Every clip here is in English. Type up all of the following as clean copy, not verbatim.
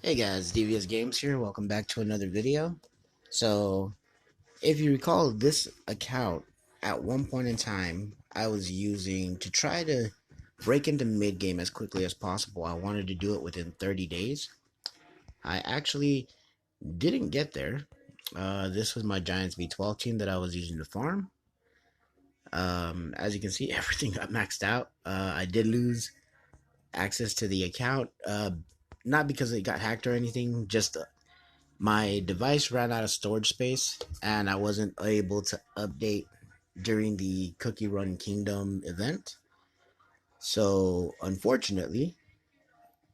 Hey guys, DVSGames here. Welcome back to another video. So, if you recall, this account at one point in time I was using to try to break into mid game as quickly as possible. I wanted to do it within 30 days. I actually didn't get there. This was my Giants V12 team that I was using to farm. As you can see, everything got maxed out. I did lose access to the account, not because it got hacked or anything, just my device ran out of storage space and I wasn't able to update during the Cookie Run Kingdom event. So, unfortunately,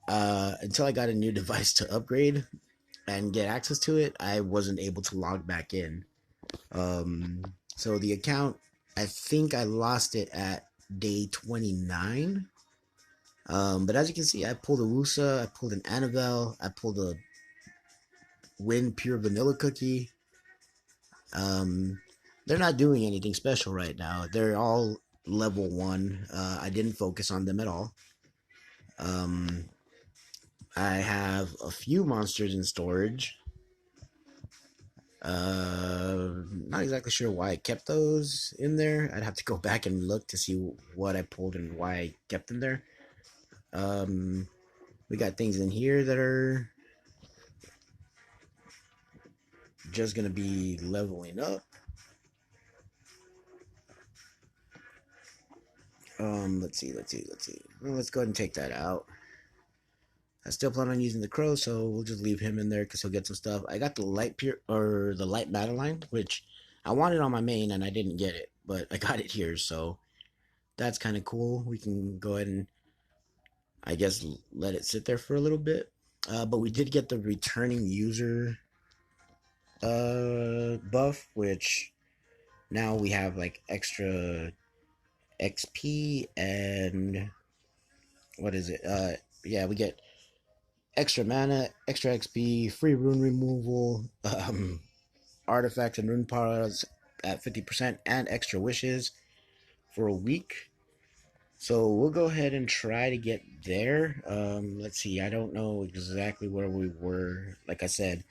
until I got a new device to upgrade and get access to it, I wasn't able to log back in. Um, so, the account, I think I lost it at day 29. But as you can see, I pulled a Wusa, I pulled an Annabelle, I pulled a Win Pure Vanilla Cookie. Um, they're not doing anything special right now. They're all level 1. I didn't focus on them at all. Um, I have a few monsters in storage. Not exactly sure why I kept those in there. I'd have to go back and look to see what I pulled and why I kept them there. Um, we got things in here that are just gonna be leveling up. Let's see. Well, let's go ahead and take that out. I still plan on using the crow, so we'll just leave him in there because he'll get some stuff. I got the light pure or the light Madeline, which I wanted on my main and I didn't get it, but I got it here, so that's kind of cool. We can go ahead and I guess let it sit there for a little bit. But we did get the returning user buff, which now we have like extra XP and what is it? Yeah, we get extra mana, extra XP, free rune removal, artifacts and rune powers at 50%, and extra wishes for a week. So we'll go ahead and try to get there. Let's see. I don't know exactly where we were. Like I said,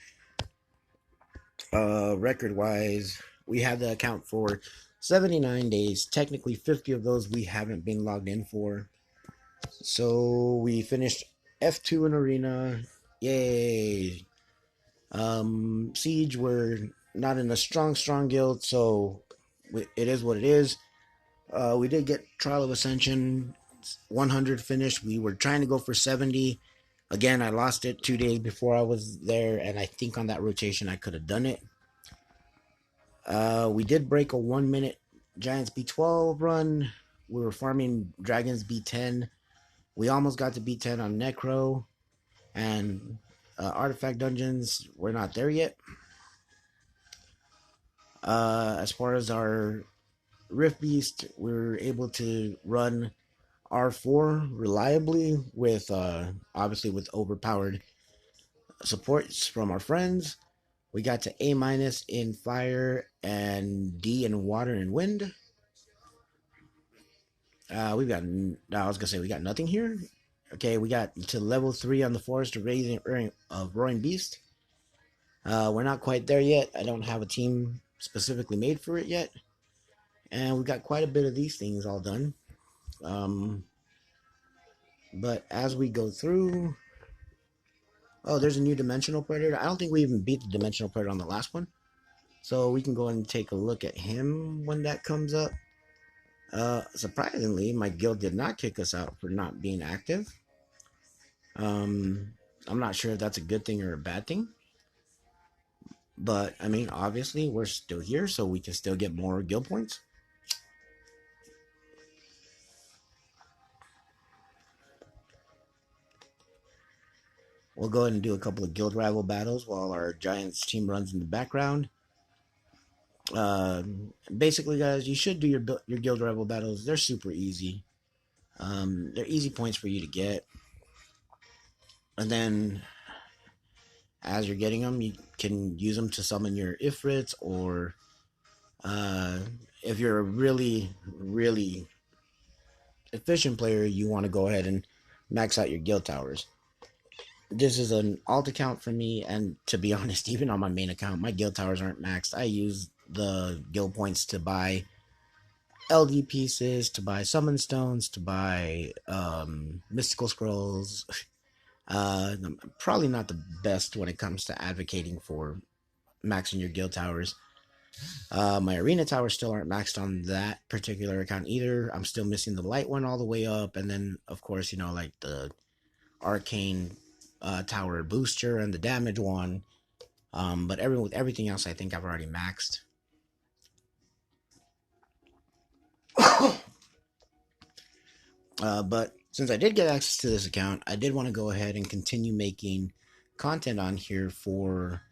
record-wise, we have the account for 79 days. Technically, 50 of those we haven't been logged in for. So we finished F2 in Arena. Yay! Siege, we're not in a strong guild, so it is what it is. We did get Trial of Ascension 100 finished. We were trying to go for 70. Again, I lost it 2 days before I was there, and I think on that rotation I could have done it. We did break a 1 minute Giants B12 run. We were farming Dragons B10. We almost got to B10 on Necro, and Artifact Dungeons, we're not there yet. As far as our Rift Beast, we're able to run R4 reliably with obviously with overpowered supports from our friends. We got to A- in fire and D in water and wind. We've got, I was gonna say we got nothing here. Okay, we got to level 3 on the forest of raising of roaring beast. We're not quite there yet. I don't have a team specifically made for it yet, and we got quite a bit of these things all done. But as we go through, oh, there's a new dimensional predator. I don't think we even beat the dimensional predator on the last one, so we can go and take a look at him when that comes up. Surprisingly, my guild did not kick us out for not being active. I'm not sure if that's a good thing or a bad thing. But, I mean, obviously, we're still here, so we can still get more guild points. We'll go ahead and do a couple of guild rival battles while our Giants team runs in the background. Basically, guys, you should do your guild rival battles. They're super easy. They're easy points for you to get. And then, as you're getting them, you can use them to summon your Ifrits, or if you're a really efficient player, you want to go ahead and max out your guild towers. this is an alt account for me, and to be honest, even on my main account, my guild towers aren't maxed. I use the guild points to buy LD pieces, to buy summon stones, to buy mystical scrolls. I'm probably not the best when it comes to advocating for maxing your guild towers. My arena towers still aren't maxed on that particular account either. I'm still missing the light one all the way up, and then of course, you know, like the arcane tower booster and the damage one. But with everything else, I think I've already maxed. But since I did get access to this account, I did want to go ahead and continue making content on here for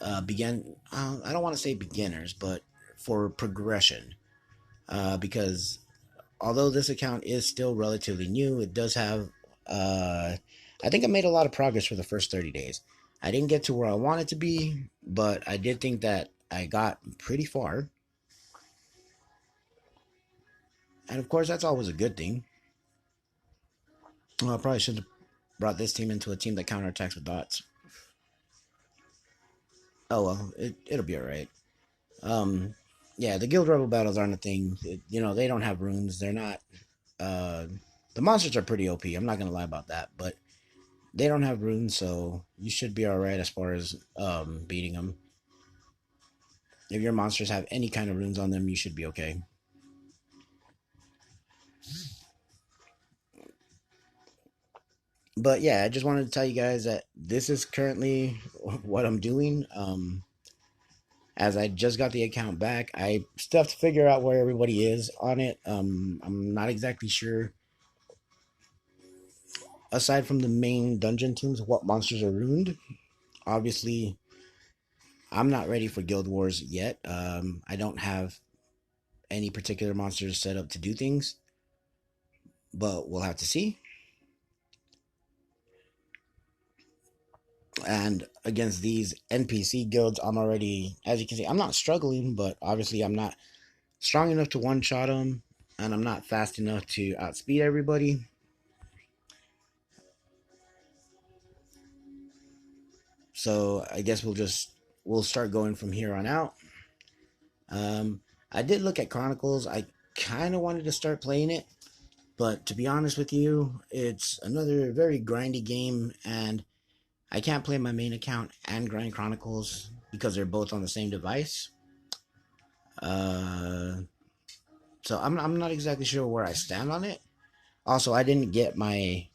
I don't want to say beginners, but for progression. Because although this account is still relatively new, it does have. I think I made a lot of progress for the first 30 days. I didn't get to where I wanted to be, but I did think that I got pretty far. And of course, that's always a good thing. Well, I probably should have brought this team into a team that counterattacks with dots. Oh well, it'll be alright. Um, yeah, the guild rebel battles aren't a thing. You know, they don't have runes. They're not. Uh, the monsters are pretty OP. I'm not gonna lie about that, but they don't have runes, so you should be alright as far as beating them. If your monsters have any kind of runes on them, you should be okay. But yeah, I just wanted to tell you guys that this is currently what I'm doing. As I just got the account back, I still have to figure out where everybody is on it. I'm not exactly sure, aside from the main dungeon teams, what monsters are ruined. Obviously, I'm not ready for Guild Wars yet. I don't have any particular monsters set up to do things, but we'll have to see. And against these NPC guilds, I'm already, as you can see, I'm not struggling, but obviously I'm not strong enough to one-shot them, and I'm not fast enough to outspeed everybody. So I guess we'll start going from here on out. I did look at Chronicles. I kind of wanted to start playing it, but to be honest with you, it's another very grindy game, and I can't play my main account and grind Chronicles because they're both on the same device. Uh, so I'm not exactly sure where I stand on it. Also, I didn't get my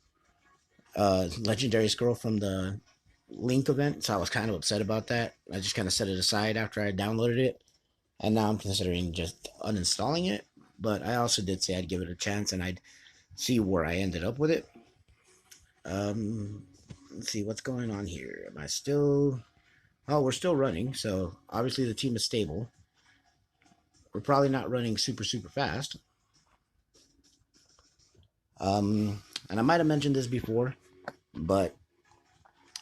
legendary scroll from the Link event, so I was kind of upset about that. I just kind of set it aside after I downloaded it, and now I'm considering just uninstalling it. But I also did say I'd give it a chance and I'd see where I ended up with it. Let's see what's going on here. Am I still? Oh, we're still running, so obviously the team is stable. We're probably not running super fast. And I might have mentioned this before, but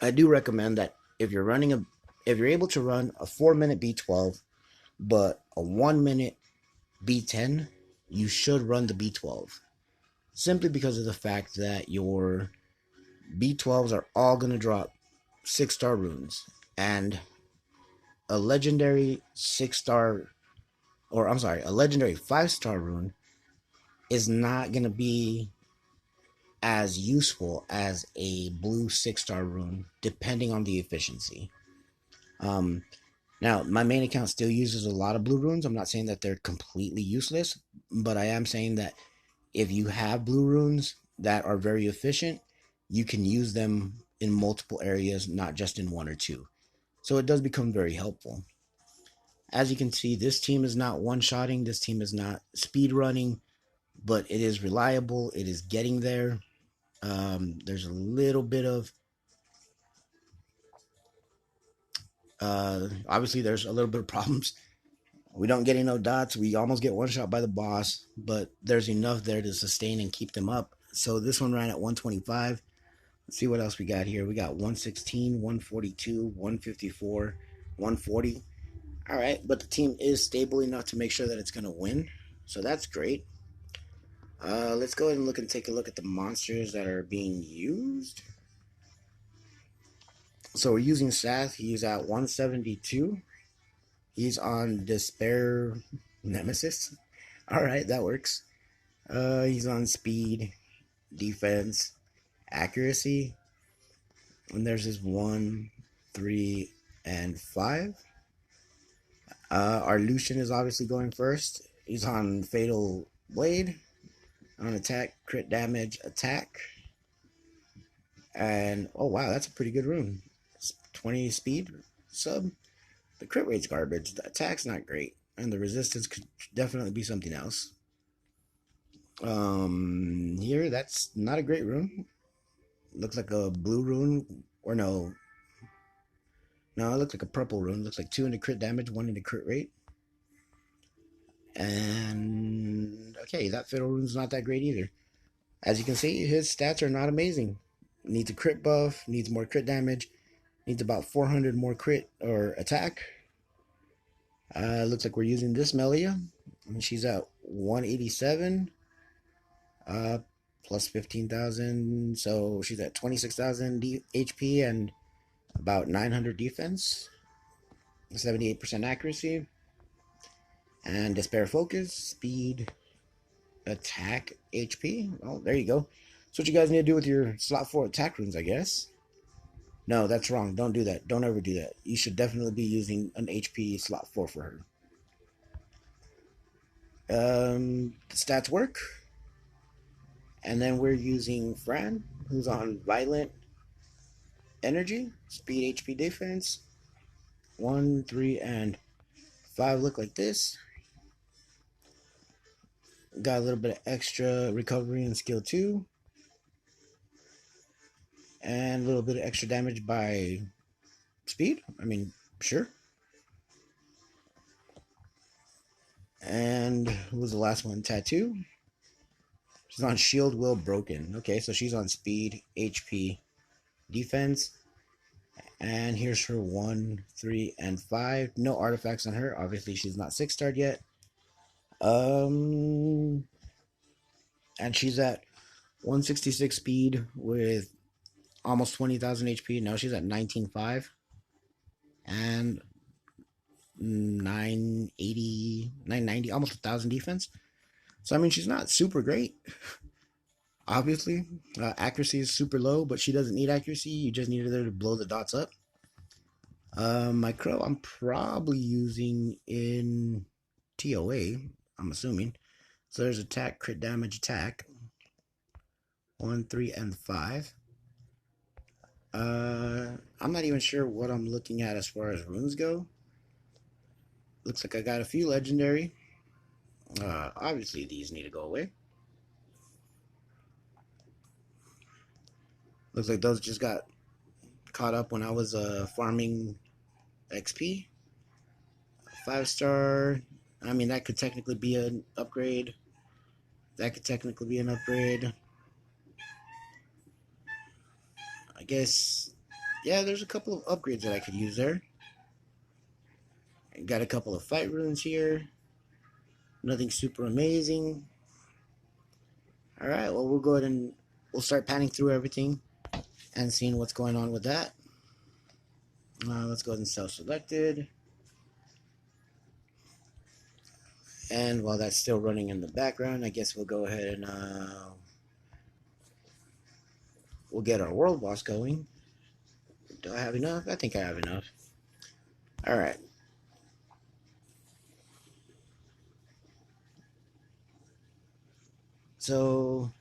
I do recommend that if you're able to run a 4-minute B12, but a 1-minute B10, you should run the B12. Simply because of the fact that your B12s are all going to drop 6-star runes. And a legendary 6-star, or I'm sorry, a legendary 5-star rune is not going to be as useful as a blue 6-star rune, depending on the efficiency. Now, my main account still uses a lot of blue runes. I'm not saying that they're completely useless, but I am saying that if you have blue runes that are very efficient, you can use them in multiple areas, not just in one or two. So it does become very helpful. As you can see, this team is not one-shotting. This team is not speed running, but it is reliable. It is getting there. There's a little bit of obviously there's a little bit of problems. We don't get no dots. We almost get one shot by the boss, but there's enough there to sustain and keep them up. So this one ran at 125. Let's see what else we got here. We got 116, 142, 154, 140. All right, but the team is stable enough to make sure that it's going to win. So that's great. Let's go ahead and take a look at the monsters that are being used. So we're using Sath. He's at 172. He's on Despair Nemesis. All right, that works. He's on speed, defense, accuracy, and there's his 1, 3, and 5. Our Lucian is obviously going first. He's on Fatal Blade, on attack, crit damage, attack, and oh wow, that's a pretty good rune. It's 20 speed sub. The crit rate's garbage. The attack's not great, and the resistance could definitely be something else. Here that's not a great rune. Looks like a blue rune, or no, it looks like a purple rune. Looks like 2 into crit damage, 1 into crit rate. And okay, that fatal rune's not that great either. As you can see, his stats are not amazing. Needs a crit buff, needs more crit damage, needs about 400 more crit or attack. Looks like we're using this Melia, and she's at 187, plus 15,000, so she's at 26,000 HP and about 900 defense, 78% accuracy, and Despair Focus, speed, attack, HP. Oh, there you go. That's what you guys need to do with your slot 4 attack runes, I guess. No, that's wrong. Don't do that. Don't ever do that. You should definitely be using an HP slot 4 for her. The stats work. And then we're using Fran, who's on Violent Energy, Speed, HP, Defense. 1, 3, and 5 look like this. Got a little bit of extra recovery and skill 2. And a little bit of extra damage by speed. I mean, sure. And who was the last one? Tattoo. She's on Shield Will Broken. Okay, so she's on speed, HP, defense. And here's her 1, 3, and 5. No artifacts on her. Obviously, she's not 6-starred yet. And she's at 166 speed with almost 20,000 HP. No, she's at 19.5. And 980, 990, almost 1,000 defense. So, I mean, she's not super great. Obviously, accuracy is super low, but she doesn't need accuracy. You just need her to blow the dots up. My Crow, I'm probably using in TOA, I'm assuming. So there's attack, crit damage, attack. 1, 3, and 5. I'm not even sure what I'm looking at as far as runes go. Looks like I got a few legendary. Obviously these need to go away. Looks like those just got caught up when I was farming XP. 5-star. I mean, that could technically be an upgrade. That could technically be an upgrade. I guess, yeah, there's a couple of upgrades that I could use there. Got a couple of fight runes here. Nothing super amazing. Alright, well, we'll go ahead and we'll start panning through everything and seeing what's going on with that. Let's go ahead and self-selected. And while that's still running in the background, I guess we'll go ahead and we'll get our world boss going. Do I have enough? I think I have enough. Alright. So,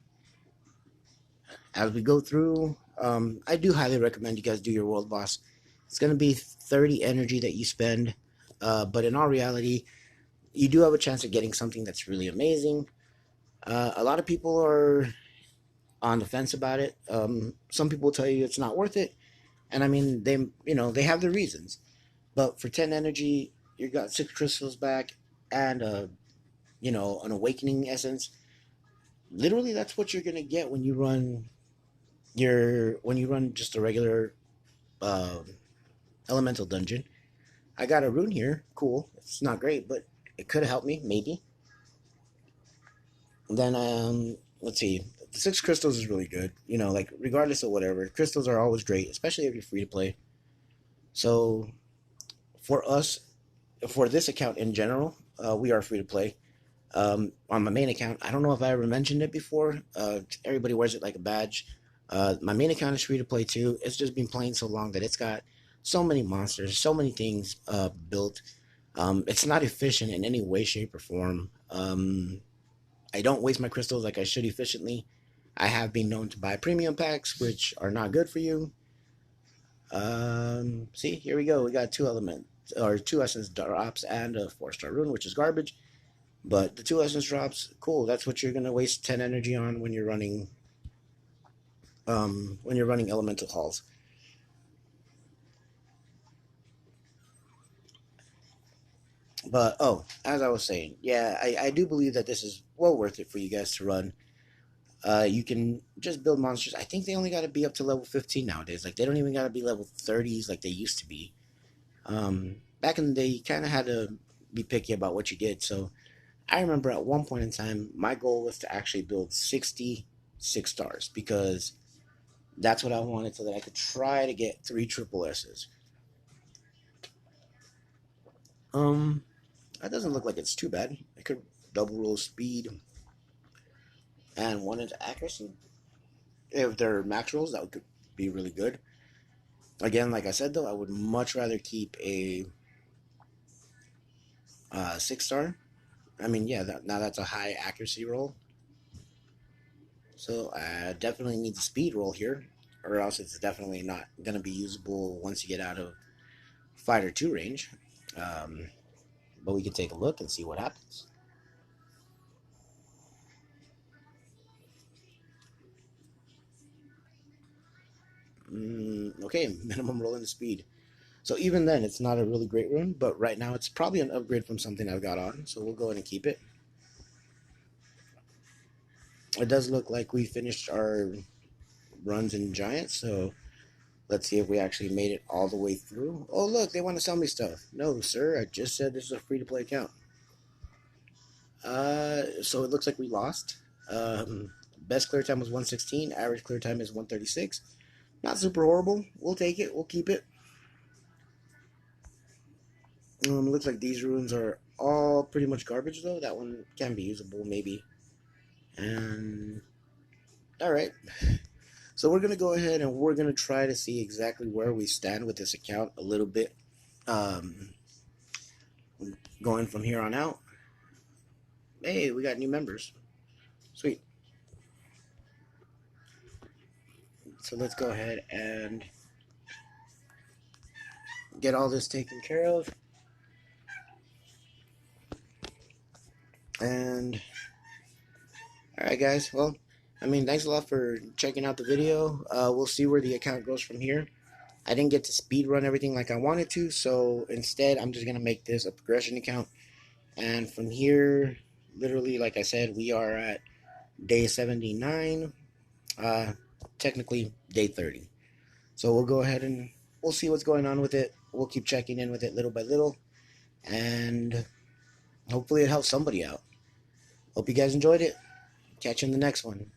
as we go through, I do highly recommend you guys do your world boss. It's going to be 30 energy that you spend, but in all reality, you do have a chance of getting something that's really amazing. A lot of people are on the fence about it. Some people tell you it's not worth it, and I mean, they have their reasons. But for 10 energy, you got 6 crystals back and an awakening essence. Literally, that's what you're gonna get when you run just a regular elemental dungeon. I got a rune here. Cool. It's not great, but it could have helped me, maybe. Then, let's see. The 6 crystals is really good. Like, regardless of whatever, crystals are always great, especially if you're free to play. So for us, for this account in general, we are free to play. On my main account, I don't know if I ever mentioned it before. Everybody wears it like a badge. My main account is free to play too. It's just been playing so long that it's got so many monsters, so many things built. It's not efficient in any way, shape, or form. I don't waste my crystals like I should efficiently. I have been known to buy premium packs, which are not good for you. See, here we go. We got two elements or two essence drops and a 4-star rune, which is garbage. But the two essence drops, cool. That's what you're gonna waste 10 energy on when you're running elemental halls. But oh, as I was saying, yeah, I do believe that this is well worth it for you guys to run. You can just build monsters. I think they only got to be up to level 15 nowadays. Like they don't even got to be level 30s like they used to be. Back in the day, you kind of had to be picky about what you did. So I remember at one point in time, my goal was to actually build 66 stars because that's what I wanted so that I could try to get 3 triple S's. Um, that doesn't look like it's too bad. I could double roll speed and 1 into accuracy. If they're max rolls, that would be really good. Again, like I said though, I would much rather keep a 6-star. I mean, yeah, now that's a high accuracy roll. So I definitely need the speed roll here, or else it's definitely not going to be usable once you get out of fighter 2 range. Um, but we can take a look and see what happens. Okay, minimum roll into speed. So even then, it's not a really great rune, but right now it's probably an upgrade from something I've got on. So we'll go ahead and keep it. It does look like we finished our runs in Giants, so let's see if we actually made it all the way through. Oh, look, they want to sell me stuff. No, sir, I just said this is a free-to-play account. So it looks like we lost. Best clear time was 116. Average clear time is 136. Not super horrible. We'll take it. We'll keep it. Looks like these runes are all pretty much garbage, though. That one can be usable, maybe. And all right. So we're gonna go ahead and we're gonna try to see exactly where we stand with this account a little bit. Um, Going from here on out. Hey, we got new members. Sweet. So let's go ahead and get all this taken care of. And alright guys, well, I mean, thanks a lot for checking out the video. We'll see where the account goes from here. I didn't get to speed run everything like I wanted to, so instead I'm just going to make this a progression account. And from here, literally, like I said, we are at day 79, technically day 30. So we'll go ahead and we'll see what's going on with it. We'll keep checking in with it little by little, and hopefully it helps somebody out. Hope you guys enjoyed it. Catch you in the next one.